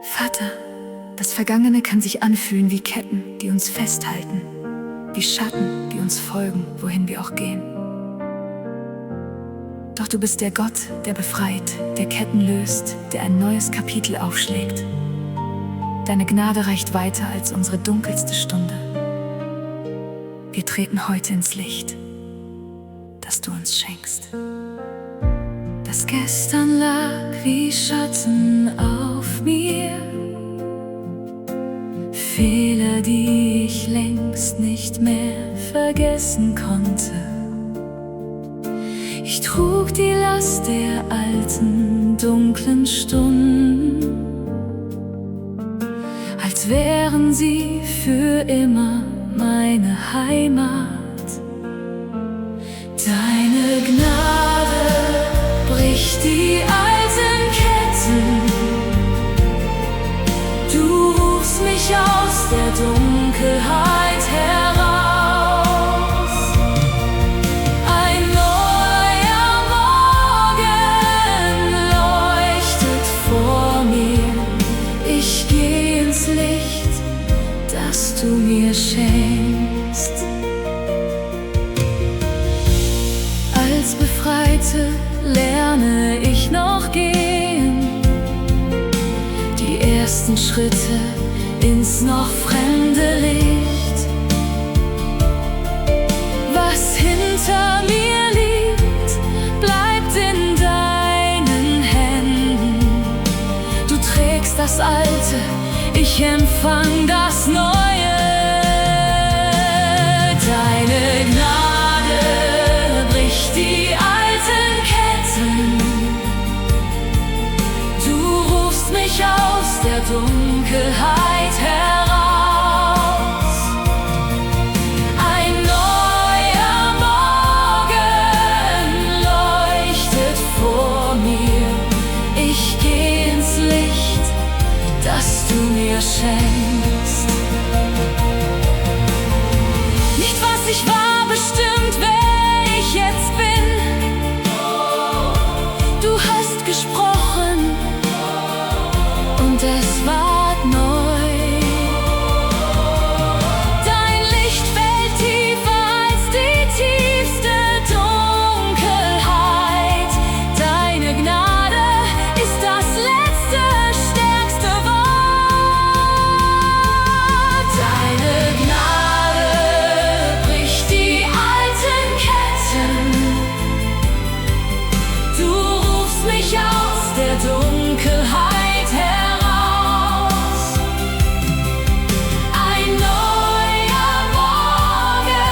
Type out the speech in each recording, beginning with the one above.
Vater, das Vergangene kann sich anfühlen wie Ketten, die uns festhalten, wie Schatten, die uns folgen, wohin wir auch gehen. Doch du bist der Gott, der befreit, der Ketten löst, der ein neues Kapitel aufschlägt. Deine Gnade reicht weiter als unsere dunkelste Stunde. Wir treten heute ins Licht, das du uns schenkst. Das Gestern lag wie Schatten auf mir, Fehler, die ich längst nicht mehr vergessen konnte. Ich trug die Last der alten, dunklen Stunden, als wären sie für immer meine Heimat. Deine Gnade bricht die alten Ketten. Du rufst mich aus der Dunkelheit heraus. Ein neuer Morgen leuchtet vor mir. Ich geh ins Licht, das du mir schenkst. Als Befreite lerne ich noch gehen, die ersten Schritte ins noch fremde Licht. Was hinter mir liegt, bleibt in deinen Händen. Du trägst das Alte, ich empfang das Neue. Deine Gnade bricht die alten Ketten. Du rufst mich aus der Dunkelheit heraus. Ein neuer Morgen leuchtet vor mir. Ich geh ins Licht, das du mir schenkst. Nicht was ich war, bestimmt wer ich jetzt bin. Du hast gesprochen und es ward neu. Dein Licht fällt tiefer als die tiefste Dunkelheit. Deine Gnade ist das letzte, stärkste Wort. Deine Gnade bricht die alten Ketten. Du rufst mich aus der Dunkelheit heraus. Ein neuer Morgen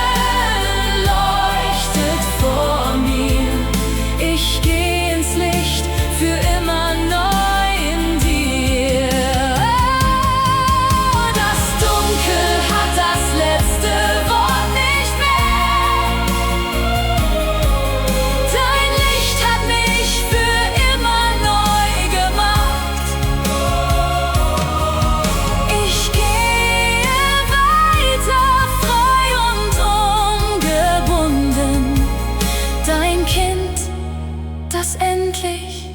leuchtet vor mir. Ich geh ins Licht, für immer neu in dir. Das Dunkel hat das letzte Wort nicht mehr. Dein Licht hat mich für immer neu gemacht. Ich gehe weiter, frei und ungebunden. Dein Kind, das endlich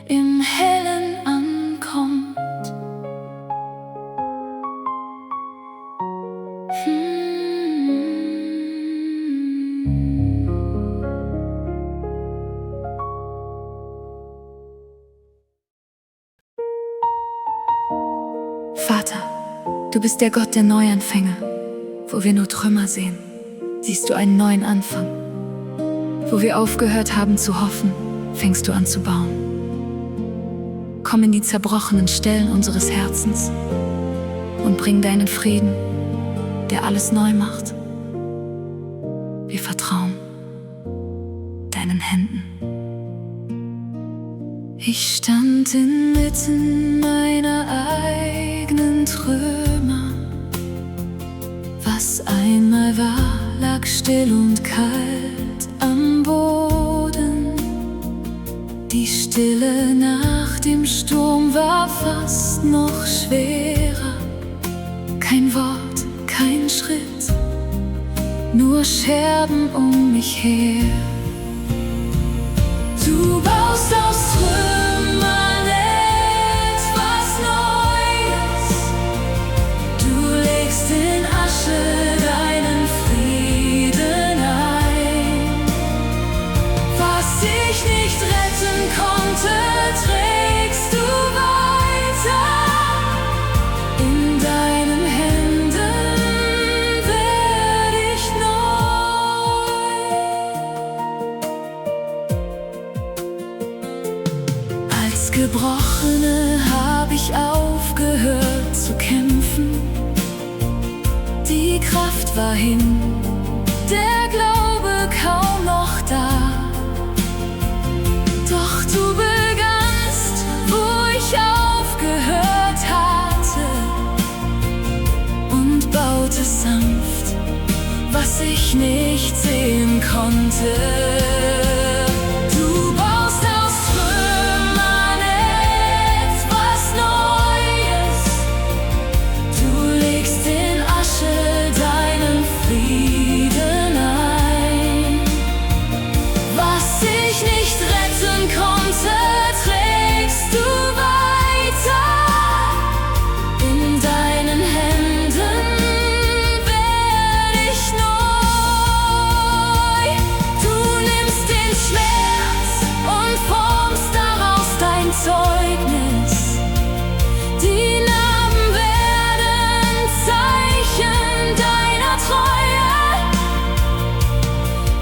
im Hellen ankommt. Vater, du bist der Gott der Neuanfänge. Wo wir nur Trümmer sehen, siehst du einen neuen Anfang. Wo wir aufgehört haben zu hoffen, fängst du an zu bauen. Komm in die zerbrochenen Stellen unseres Herzens und bring deinen Frieden, der alles neu macht. Wir vertrauen deinen Händen. Ich stand inmitten meiner eigenen Trümmer. Was einmal war, lag still und kalt am Boden. Die Stille nach dem Sturm war fast noch schwerer. Kein Wort, kein Schritt, nur Scherben um mich her. Du baust aus Trümmern ich nicht retten konnte, trägst du weiter. In deinen Händen werde ich neu. Als Gebrochene habe ich aufgehört zu kämpfen. Die Kraft war hin, der Glaube kaum noch da. Doch du begannst, wo ich aufgehört hatte, und baute sanft, was ich nicht sehen konnte. Du baust aus Trümmern etwas Neues. Du legst in Asche deinen Frieden ein. Was ich nicht retten konnte, trägst du weiter. In deinen Händen werde ich neu. Du nimmst den Schmerz und formst daraus dein Zeugnis. Die Narben werden Zeichen deiner Treue.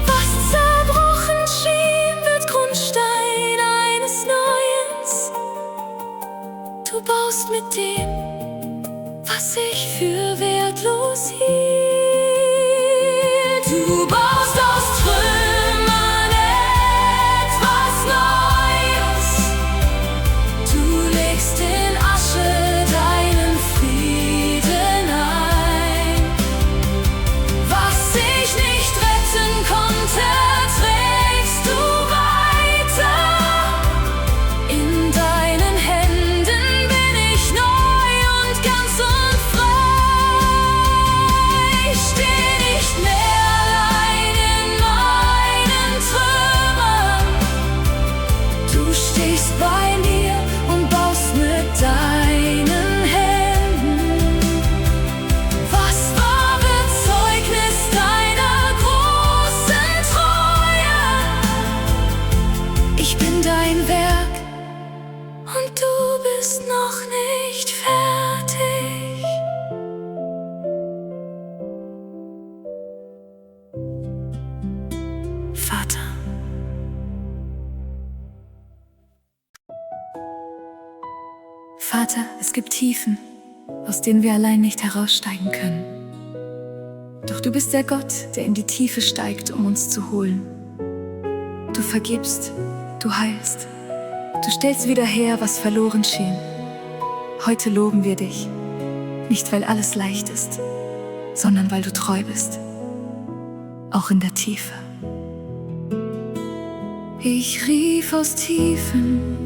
Was zerbrochen schien, wird Grundstein eines Neuens. Du baust mit dem, was ich für wertlos hielt. Du baust aus Trümmern etwas Neues. Du legst in Asche deinen Frieden ein. Was ich nicht retten konnte, trägst du weiter. In deinen Händen bin ich neu und ganz und frei. Steh nicht mehr allein in meinen Trümmern. Du stehst bei mir und baust mit deinen Händen. Was war Zeugnis deiner großen Treue? Ich bin dein Werk und du bist noch nicht fertig. Vater. Vater, es gibt Tiefen, aus denen wir allein nicht heraussteigen können. Doch du bist der Gott, der in die Tiefe steigt, um uns zu holen. Du vergibst, du heilst, du stellst wieder her, was verloren schien. Heute loben wir dich, nicht weil alles leicht ist, sondern weil du treu bist, auch in der Tiefe. Ich rief aus Tiefen,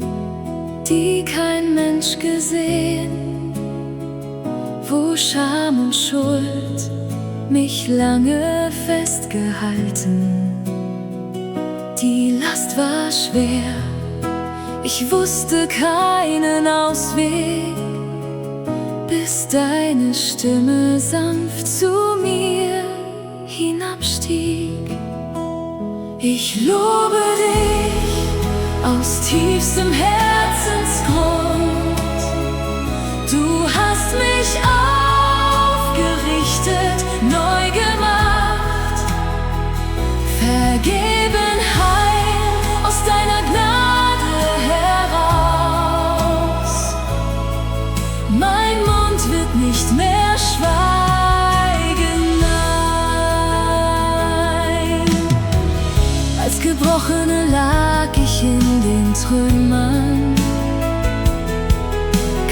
die kein Mensch gesehen, wo Scham und Schuld mich lange festgehalten. Die Last war schwer, ich wusste keinen Ausweg, bis deine Stimme sanft zu mir hinabstieg. Ich lobe dich aus tiefstem Herzensgrund. Du hast mich aufgerichtet, neu gemacht, vergeben, heil aus deiner Gnade heraus. Mein Mund wird nicht mehr schweigen, nein. Als Gebrochene lag ich in den Trümmern,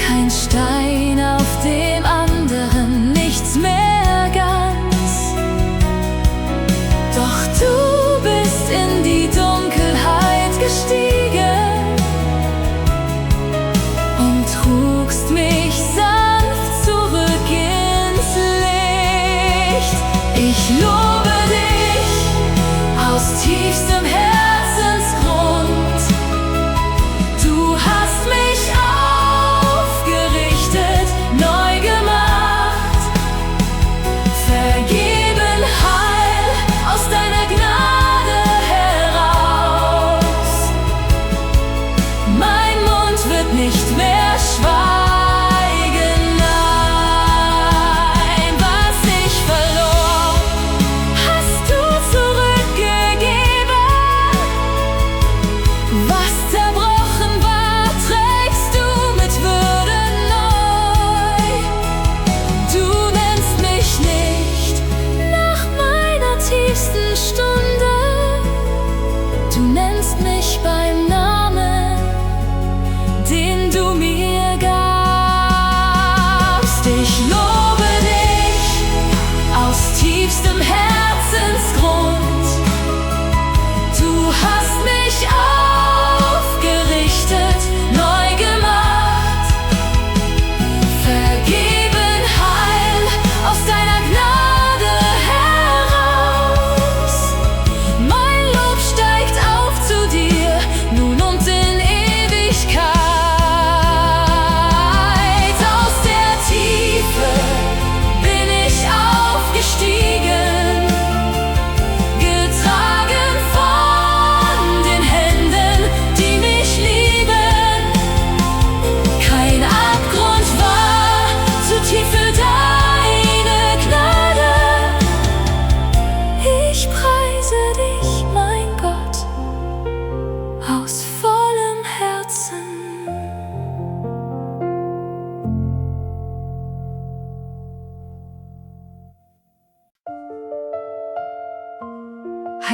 kein Stein auf dem anderen, nichts mehr ganz. Doch du bist in die Dunkelheit gestiegen und trugst mich sanft zurück ins Licht. Ich lobe dich aus tiefstem Herzensgrund.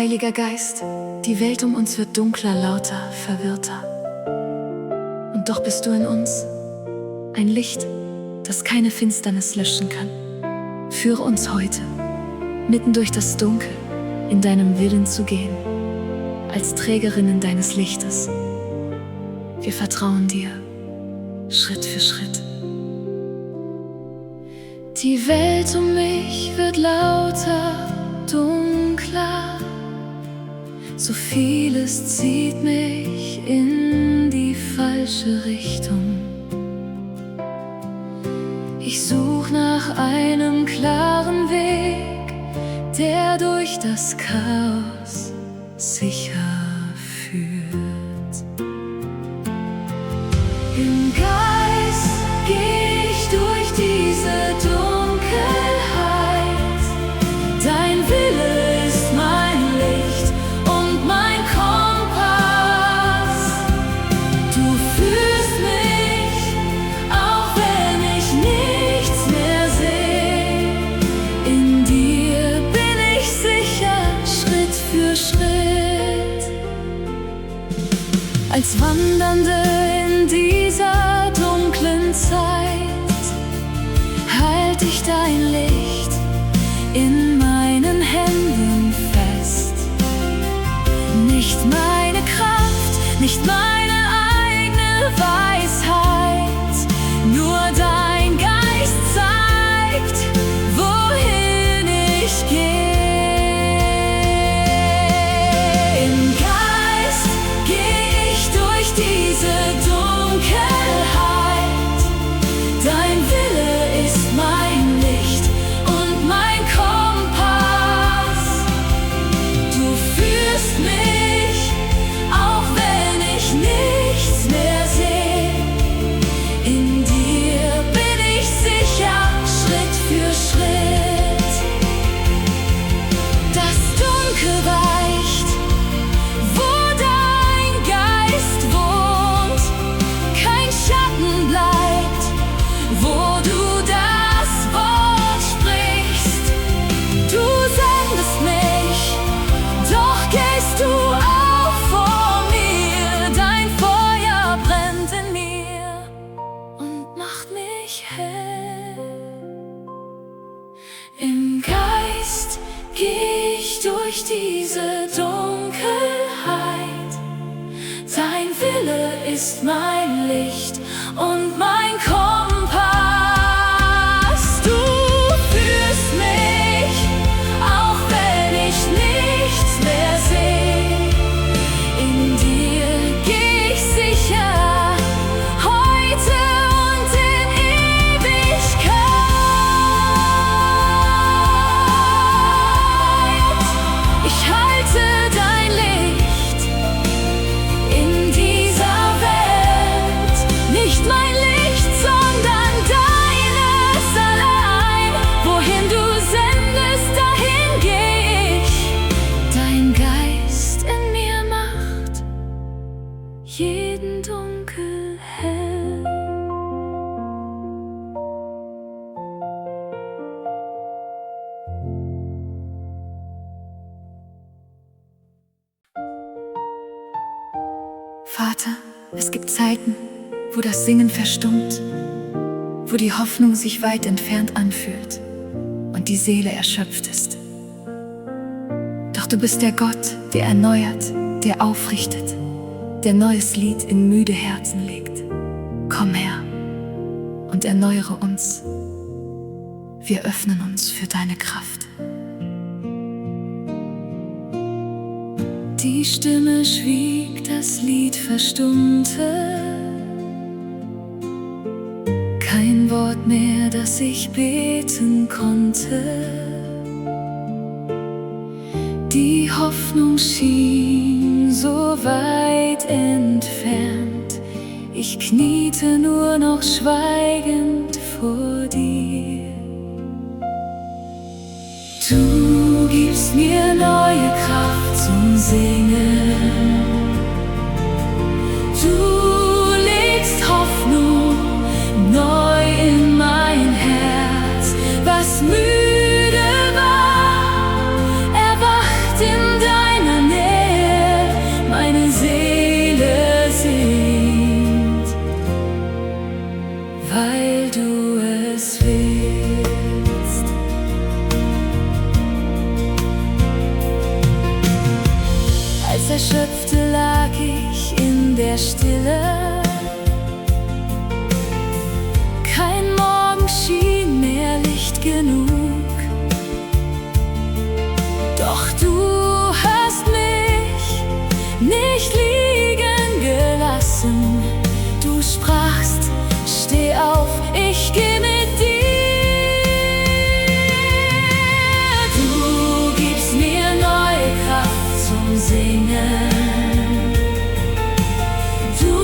Heiliger Geist, die Welt um uns wird dunkler, lauter, verwirrter. Und doch bist du in uns, ein Licht, das keine Finsternis löschen kann. Führe uns heute, mitten durch das Dunkel, in deinem Willen zu gehen, als Trägerinnen deines Lichtes. Wir vertrauen dir, Schritt für Schritt. Die Welt um mich wird lauter, dunkler. So vieles zieht mich in die falsche Richtung. Ich suche nach einem klaren Weg, der durch das Chaos sicher führt. Im Geist gehe ich durch diese Dunkelheit. Dein Wille ist mein Licht und mein Kompass. Du führst mich, auch wenn ich nichts mehr sehe. In dir bin ich sicher, Schritt für Schritt. Als Wandernde in dieser dunklen Zeit halte ich dein Licht in meinen Händen fest. Nicht meine Kraft, nicht meine eigene Weisheit, nur dein Geist zeigt, wohin ich gehe. Im Geist gehe ich durch diese Dunkelheit. Dein Wille ist mein Licht und mein Kompass. Du führst mich, auch wenn ich nichts mehr sehe. In dir bin ich sicher, Schritt für Schritt. Das Dunkel weicht, wo dein Geist wohnt. Kein Schatten bleibt, wo du das Wort sprichst. Du sendest mich, doch gehst du auch vor mir. Dein Feuer brennt in mir und macht mich hell. Im Geist geh ich durch diese Dunkelheit. Dein Wille ist mein Licht und mein Kompass. Du führst mich, auch wenn ich nichts mehr sehe. In dir geh ich sicher, heute und in Ewigkeit. Ich halte dein Licht in dieser Welt. Nicht mein Licht, sondern deines allein. Wohin du sendest, dahin geh ich. Dein Geist in mir macht jeden Dunkel hell. Vater, es gibt Zeiten, wo das Singen verstummt, wo die Hoffnung sich weit entfernt anfühlt und die Seele erschöpft ist. Doch du bist der Gott, der erneuert, der aufrichtet, der neues Lied in müde Herzen legt. Komm her und erneuere uns. Wir öffnen uns für deine Kraft. Die Stimme schwieg, das Lied verstummte. Kein Wort mehr, das ich beten konnte. Die Hoffnung schien so weit entfernt. Ich kniete nur noch schweigend vor dir. Du gibst mir neue Kraft zum Singen. Du legst Hoffnung neu in mein Herz. Was müde war, erwacht in dein Stille. Kein Morgen schien mehr Licht genug, doch du hast mich nicht liegen gelassen. Du sprachst: Steh auf, ich geh mit dir. Du gibst mir neue Kraft zum Singen. Du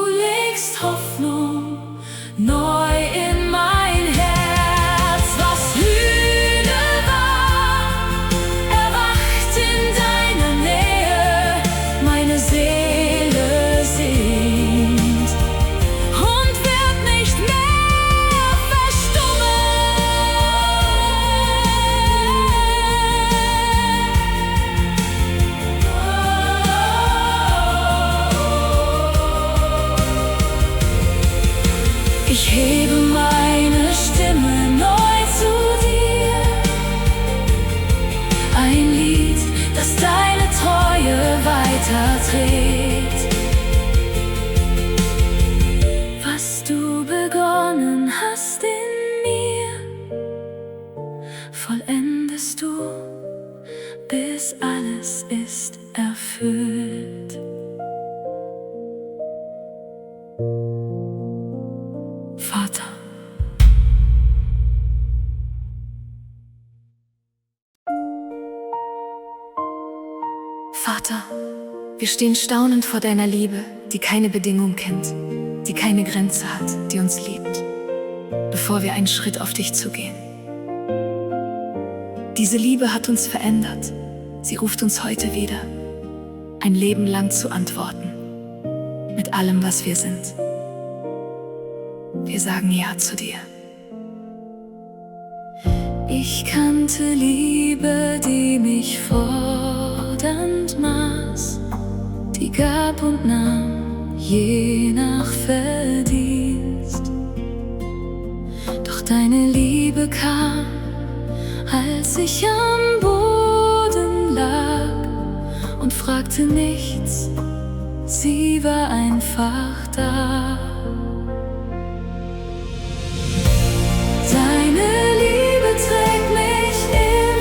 legst Hoffnung neu in mein Herz. Was müde war, erwacht in deiner Nähe. Meine Seele singt und wird nicht mehr verstummen. Ich hebe meine Stimme neu zu dir, ein Lied, das deine Treue weiterträgt. Was du begonnen hast in mir, vollendest du, bis alles ist erfüllt. Vater. Vater, wir stehen staunend vor deiner Liebe, die keine Bedingung kennt, die keine Grenze hat, die uns liebt, bevor wir einen Schritt auf dich zugehen. Diese Liebe hat uns verändert. Sie ruft uns heute wieder, ein Leben lang zu antworten, mit allem, was wir sind. Wir sagen Ja zu dir. Ich kannte Liebe, die mich fordernd maß, die gab und nahm, je nach Verdienst. Doch deine Liebe kam, als ich am Boden lag und fragte nichts, sie war einfach da. Deine Liebe trägt mich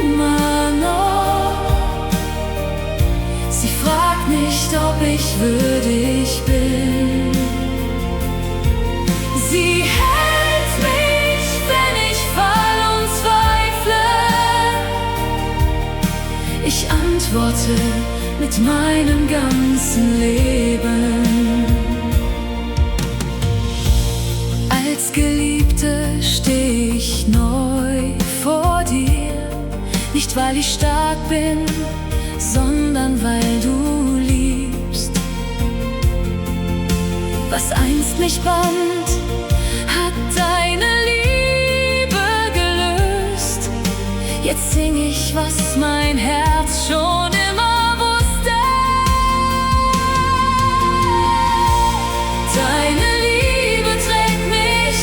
immer noch. Sie fragt nicht, ob ich würdig bin. Sie hält mich, wenn ich fall und zweifle. Ich antworte mit meinem ganzen Leben. Als Geliebte steh ich neu vor dir, nicht weil ich stark bin, sondern weil du liebst. Was einst mich band, hat deine Liebe gelöst. Jetzt sing ich, was mein Herz schon immer wusste. Deine Liebe trägt mich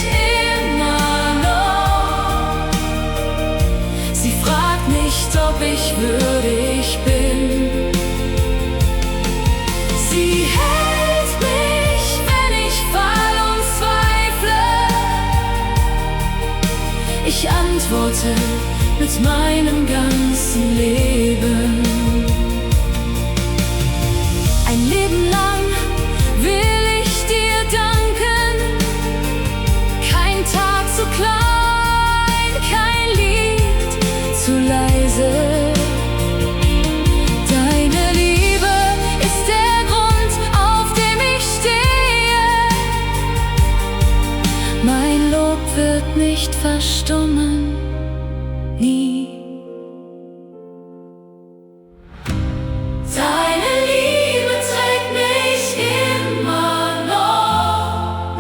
immer noch. Sie fragt nicht, ob ich würdig bin. Sie hält mich, wenn ich fall und zweifle. Ich antworte mit meinem ganzen Leben. Ein Leben lang will ich dir danken wird nicht verstummen, nie. Deine Liebe trägt mich immer noch.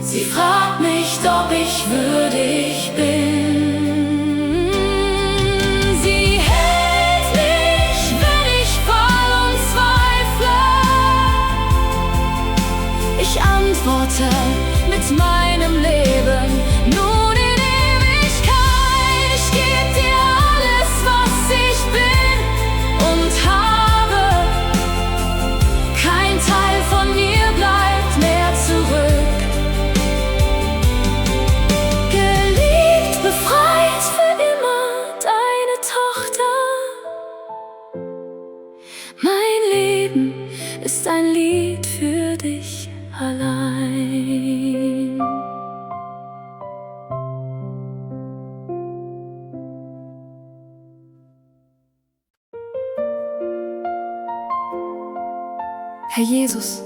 Sie fragt mich, ob ich würdig bin. Sie hält mich, wenn ich fall und zweifle. Ich antworte mit meinem Leben, nun in Ewigkeit. Ich geb dir alles, was ich bin und habe. Kein Teil von mir bleibt mehr zurück. Geliebt, befreit, für immer deine Tochter. Mein Leben ist ein Lied für dich allein. Herr Jesus,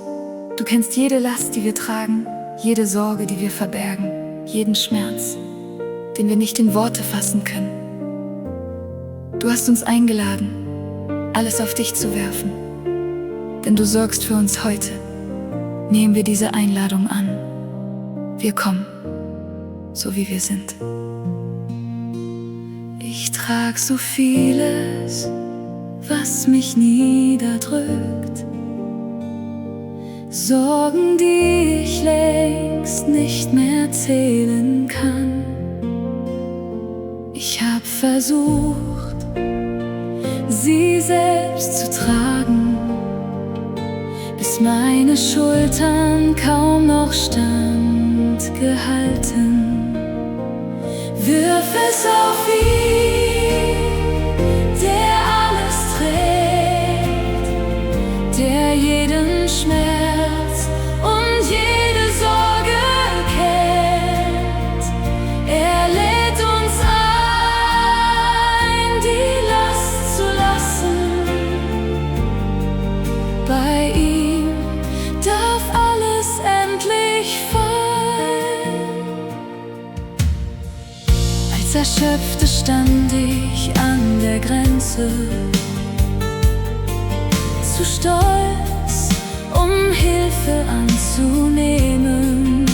du kennst jede Last, die wir tragen, jede Sorge, die wir verbergen, jeden Schmerz, den wir nicht in Worte fassen können. Du hast uns eingeladen, alles auf dich zu werfen, denn du sorgst für uns heute. Nehmen wir diese Einladung an. Wir kommen, so wie wir sind. Ich trag so vieles, was mich niederdrückt. Sorgen, die ich längst nicht mehr zählen kann. Ich hab versucht, sie selbst zu tragen, bis meine Schultern kaum noch standgehalten. Wirf es auf ihn, der alles trägt, der jeden Schmerz und jede Sorge kennt. Er lädt uns ein, die Last zu lassen. Bei ihm darf alles endlich fallen. Als Erschöpfte stand ich an der Grenze, zu stolz, um Hilfe anzunehmen.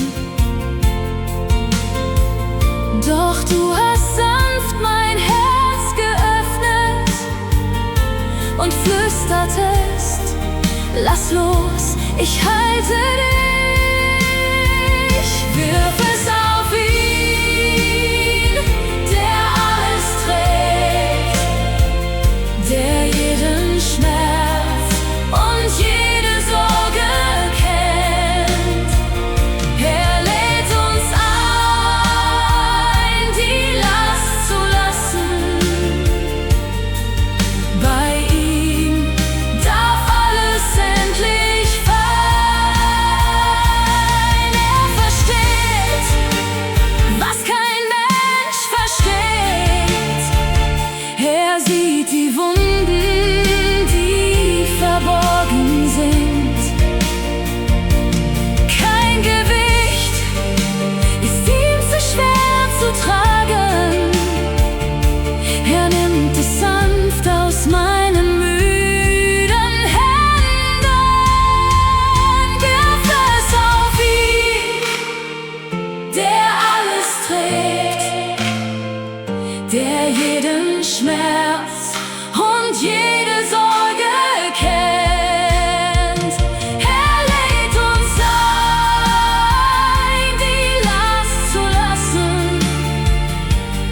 Doch du hast sanft mein Herz geöffnet und flüstertest: Lass los, ich halte dich. Wirf es auf ihn, der alles trägt, der jeden Schmerz und jede Sorge kennt. Er lädt uns ein, die Last zu lassen. Bei ihm darf alles endlich fallen. Er versteht, was kein Mensch versteht. Er sieht die Wunden, die verborgen sind. Kein Gewicht ist ihm zu schwer zu tragen. Er nimmt es sanft aus meinen müden Händen. Wirf es auf ihn, der alles trägt, der jeden Schmerz und jede Sorge kennt. Er lädt uns ein, die Last zu lassen.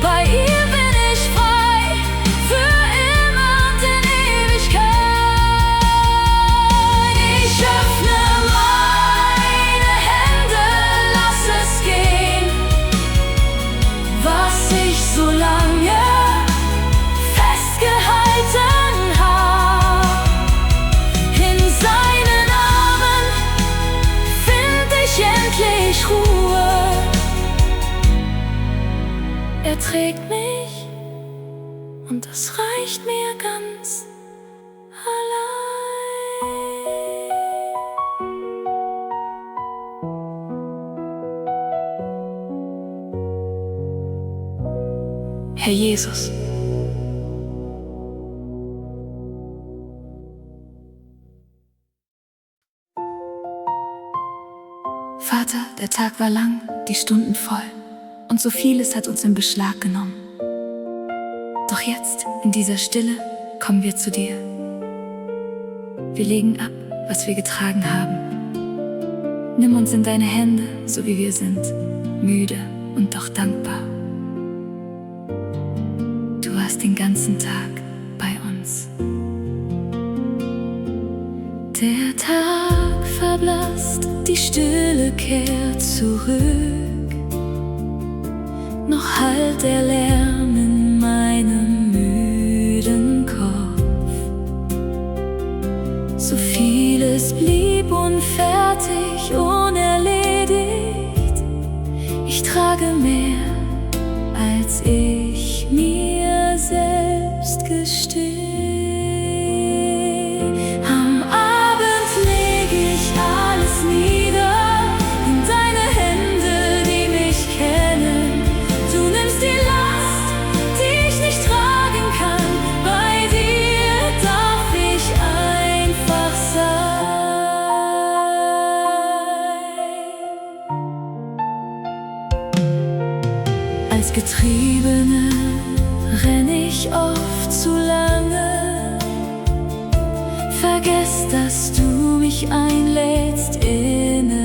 Bei ihm bin ich frei, für immer und in Ewigkeit. Ich öffne meine Hände, lass es gehen, was ich so lange festgehalten hab. In seinen Armen find ich endlich Ruhe. Er trägt mich und das reicht mir ganz allein. Herr Jesus. Vater, der Tag war lang, die Stunden voll, und so vieles hat uns in Beschlag genommen. Doch jetzt, in dieser Stille, kommen wir zu dir. Wir legen ab, was wir getragen haben. Nimm uns in deine Hände, so wie wir sind, müde und doch dankbar. Du warst den ganzen Tag bei uns. Der Tag verblasst, die Stille kehrt zurück. Noch hallt der Lärm in meinem müden Kopf. So vieles blieb unfertig, unerledigt. Ich trage mehr, als ich mir selbst gestehe. Am Abend leg ich alles nieder in deine Hände, die mich kennen. Du nimmst die Last, die ich nicht tragen kann. Bei dir darf ich einfach sein. Als Getriebene renn ich oft zu lange, vergess, dass du mich einlädst, innezuhalten.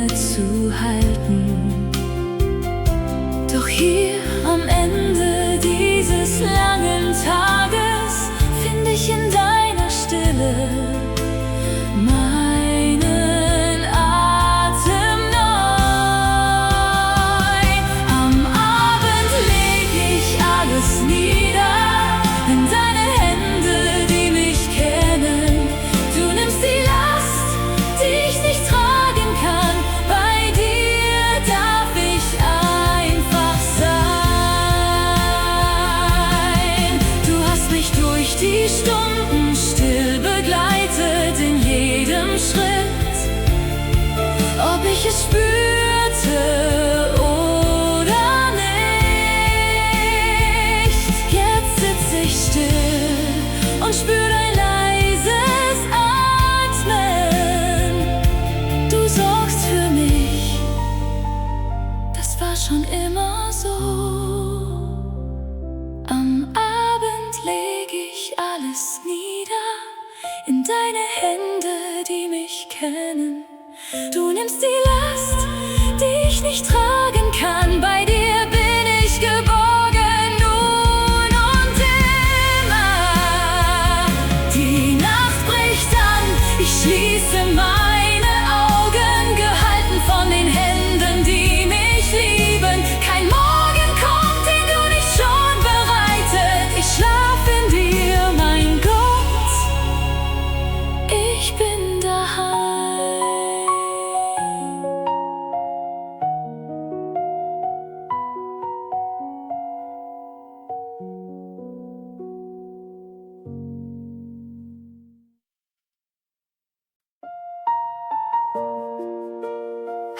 Doch hier am Ende dieses langen Tages find ich in deiner Stille meinen Atem neu. Am Abend leg ich alles nieder in deine Hände, die mich kennen. Du nimmst die Last, die ich nicht tragen kann. Bei dir darf ich einfach sein. Du hast mich durch die Stunden still begleitet, in jedem Schritt. Ob ich es spürte oder nicht, jetzt sitz ich still und spür dein leises Atmen. Du sorgst für mich, das war schon immer so. Am Abend leg ich alles nieder in deine Hände, die mich kennen. Du nimmst die Last, die ich nicht tragen kann. Bei dir bin ich geborgen, nun und immer. Die Nacht bricht an, ich schließe meine Augen, gehalten von den Händen, die mich lieben. Kein Morgen kommt, den du nicht schon bereitet. Ich schlaf in dir, mein Gott, ich bin daheim.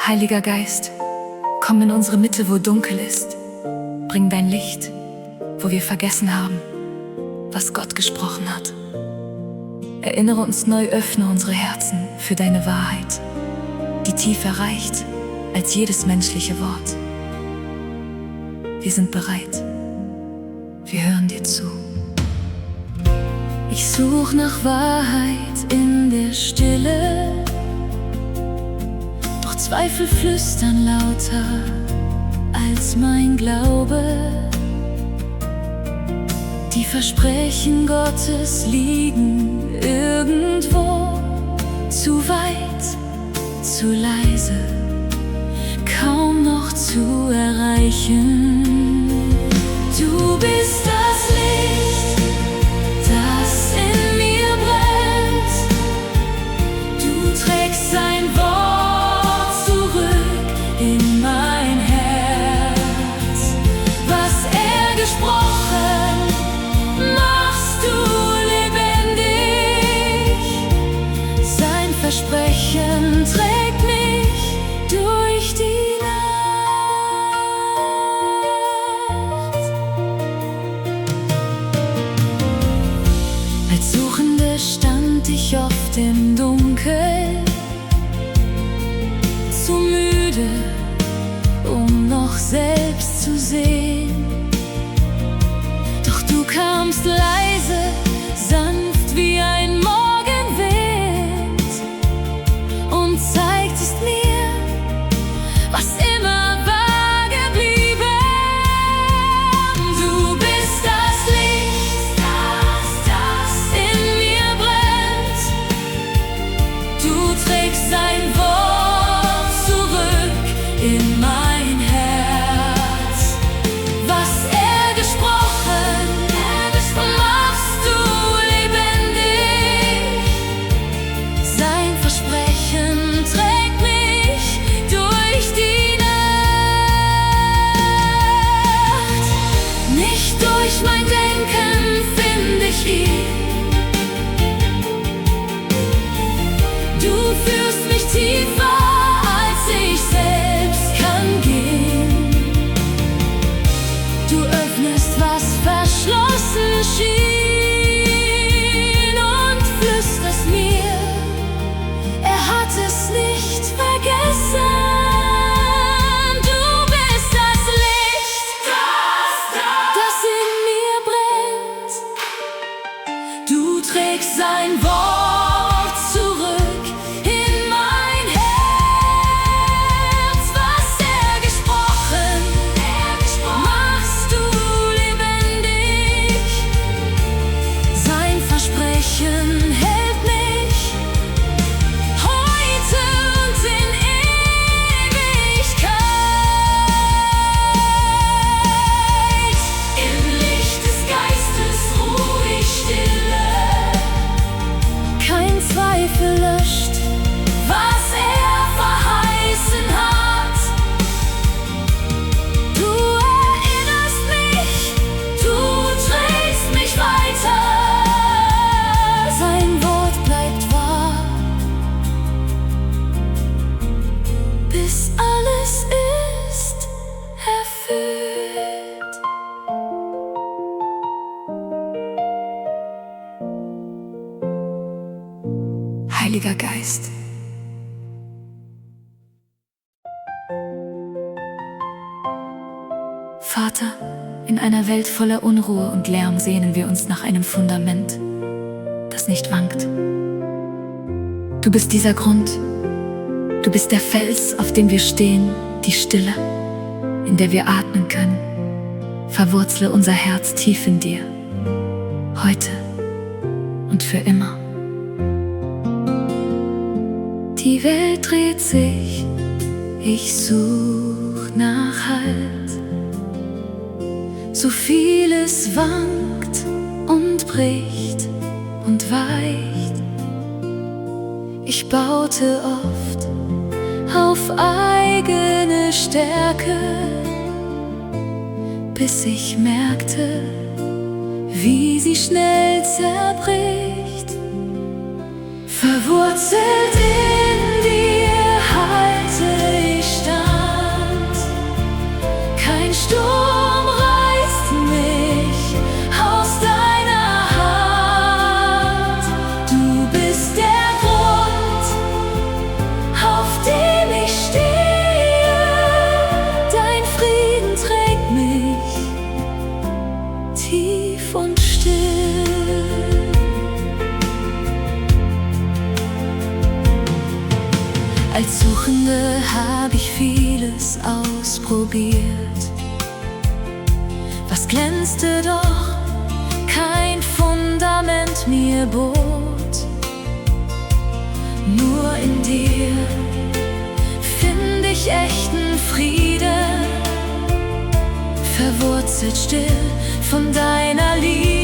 Heiliger Geist, komm in unsere Mitte, wo dunkel ist. Bring dein Licht, wo wir vergessen haben, was Gott gesprochen hat. Erinnere uns neu, öffne unsere Herzen für deine Wahrheit, die tiefer reicht als jedes menschliche Wort. Wir sind bereit. Wir hören dir zu. Ich such nach Wahrheit in der Stille, doch Zweifel flüstern lauter als mein Glaube. Die Versprechen Gottes liegen irgendwo zu weit, zu leise, kaum noch zu erreichen. Du bist das Licht, das in mir brennt. Du trägst sein Wort zurück in mein Herz. Was er gesprochen, machst du lebendig. Sein Versprechen trägt mich durch die Nacht. Heiliger Geist. Vater, in einer Welt voller Unruhe und Lärm sehnen wir uns nach einem Fundament, das nicht wankt. Du bist dieser Grund, du bist der Fels, auf dem wir stehen, die Stille, in der wir atmen können. Verwurzle unser Herz tief in dir, heute und für immer. Die Welt dreht sich, ich such nach Halt. So vieles wankt und bricht und weicht. Ich baute oft auf eigene Stärke, bis ich merkte, wie sie schnell zerbricht. Verwurzelt in dir halte ich stand. Kein Sturm reißt mich aus deiner Hand. Du bist der Grund, auf dem ich stehe. Dein Frieden trägt mich tief und still. Als Suchende habe ich vieles ausprobiert. Was glänzte, doch kein Fundament mir bot. Nur in dir find ich echten Frieden, verwurzelt still von deiner Liebe.